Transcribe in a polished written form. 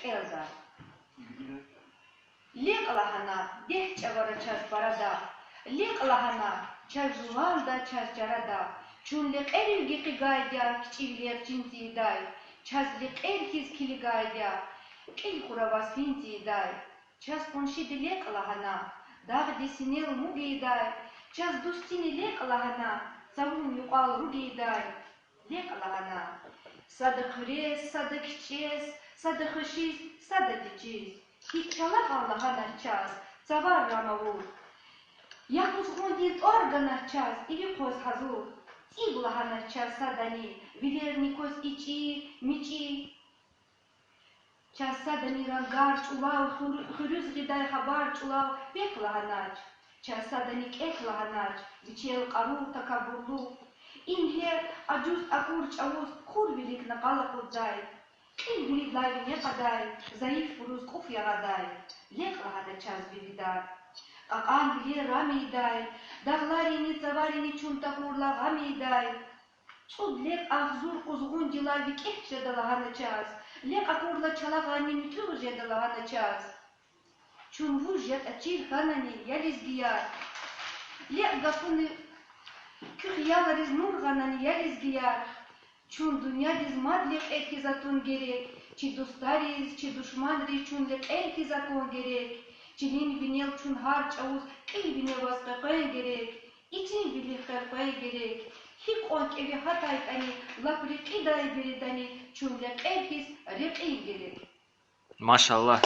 Elda. Lek lahana, deh çavara çaz barada. Lek lahana, çaz juvalda çaz carada. Çun lek ergi qigayda, kiçivlek cinti day. Çaz lek erkiz kiligayda. Kil kuravas finti day. Çaz konşidi lek lahana, dağ desinel mugi day. Çaz dustini lek lahana, savun yuqal rugi day. Lek lahana. Sadık hres, sadık çez, sadık hışiz, sadık ciz. Hiç çalak Allah'ana çaz, savar ramavur. Yakuz gondin organa çaz, ili koz hazur. Iblahana çaz sadani, vilerni koz içi, miçi. Çaz sadani rangar çulav, hırız giday habar çulav, beklahanaç. Çaz sadani keklahanaç, viçel qarur takaburlu. İnher acuz akur çavuz, kur bilik naqalak ucay. Kim bilik layvi ne kadar, zayıf buruz kuf yağaday. Lek lahada çaz bividar. Qaqan bilir ramiday, dağlarini zavarini çuntahurla gamiday. Çud lek ahzur kuzgun dilar vikeh jedalahana çaz. Lek akurla çalagani mitlu jedalahana çaz. Çun vujet açil hanani yalizgiyar. Lek gafını kühyalariz nurganani yalizgiyar. Çun dünya diz madlek erkizatun gerek. Çi dostariz, çi düşmanriz çun lek erkizatun gerek. Çilin binel çun har çavuz, kil binel vasqaqay gerek. İçin bili xerqay gerek. Hik onk evi hatayt ani, lapri qiday biridani, çun lek erkiz reqay gerek. Maşallah.